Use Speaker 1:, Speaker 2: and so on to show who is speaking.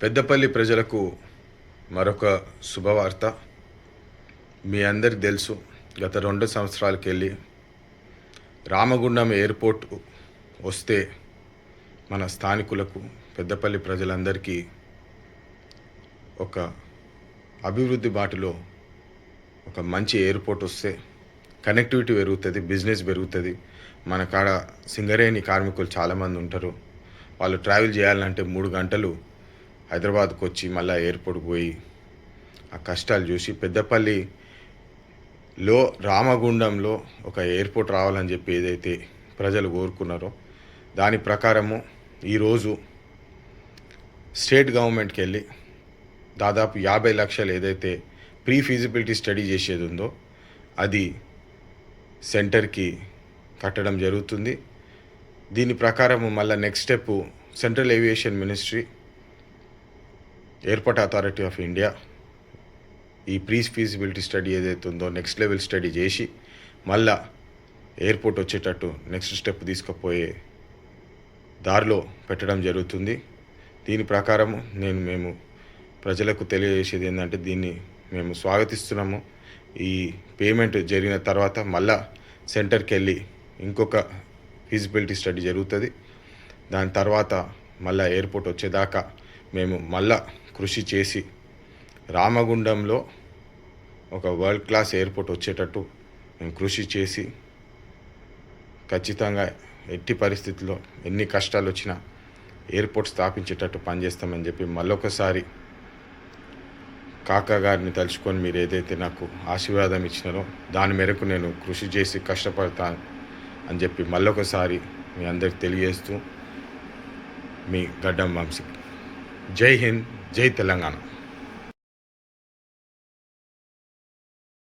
Speaker 1: పెద్దపల్లి ప్రజలకు మరొక శుభవార్త. మీ అందరికి తెలుసు, గత 2 సంవత్సరాలకెళ్ళి రామగుండం ఎయిర్పోర్ట్ వస్తే మన స్థానికులకు, పెద్దపల్లి ప్రజలందరికీ ఒక అభివృద్ధి బాటలో ఒక మంచి ఎయిర్పోర్ట్ వస్తే కనెక్టివిటీ పెరుగుతుంది, బిజినెస్ పెరుగుతుంది. మన కాడ సింగరేణి కార్మికులు చాలామంది ఉంటారు. వాళ్ళు ట్రావెల్ చేయాలంటే 3 గంటలు హైదరాబాద్కు వచ్చి మళ్ళీ ఎయిర్పోర్ట్కి పోయి ఆ కష్టాలు చూసి పెద్దపల్లిలో రామగుండంలో ఒక ఎయిర్పోర్ట్ రావాలని చెప్పి ఏదైతే ప్రజలు కోరుకున్నారో దాని ప్రకారము ఈరోజు స్టేట్ గవర్నమెంట్కి వెళ్ళి దాదాపు 50 లక్షలు ఏదైతే ప్రీ ఫీజిబిలిటీ స్టడీ చేసేది ఉందో అది సెంటర్కి కట్టడం జరుగుతుంది. దీని ప్రకారము మళ్ళీ next step central aviation ministry, airport authority of India ఈ ప్రీ ఫీజిబిలిటీ స్టడీ ఏదైతే ఉందో నెక్స్ట్ లెవెల్ స్టడీ చేసి మళ్ళా ఎయిర్పోర్ట్ వచ్చేటట్టు నెక్స్ట్ స్టెప్ తీసుకుపోయే దారిలో పెట్టడం జరుగుతుంది. దీని ప్రకారము మేము ప్రజలకు తెలియజేసేది ఏంటంటే దీన్ని మేము స్వాగతిస్తున్నాము. ఈ పేమెంట్ జరిగిన తర్వాత మళ్ళా సెంటర్కి వెళ్ళి ఇంకొక ఫీజిబిలిటీ స్టడీ జరుగుతుంది. దాని తర్వాత మళ్ళా ఎయిర్పోర్ట్ వచ్చేదాకా మేము మళ్ళా కృషి చేసి రామగుండంలో ఒక వరల్డ్ క్లాస్ ఎయిర్పోర్ట్ వచ్చేటట్టు మేము కృషి చేసి ఖచ్చితంగా ఎట్టి పరిస్థితుల్లో ఎన్ని కష్టాలు వచ్చినా ఎయిర్పోర్ట్ స్థాపించేటట్టు పనిచేస్తామని చెప్పి మళ్ళొకసారి కాకా గారిని తలుచుకొని మీరు ఏదైతే నాకు ఆశీర్వాదం ఇచ్చినారో దాని మేరకు నేను కృషి చేసి కష్టపడతాను అని చెప్పి మళ్ళొకసారి మీ అందరికి తెలియజేస్తూ మీ గడ్డం వంశీ. జై హింద్, జై తెలంగాణ.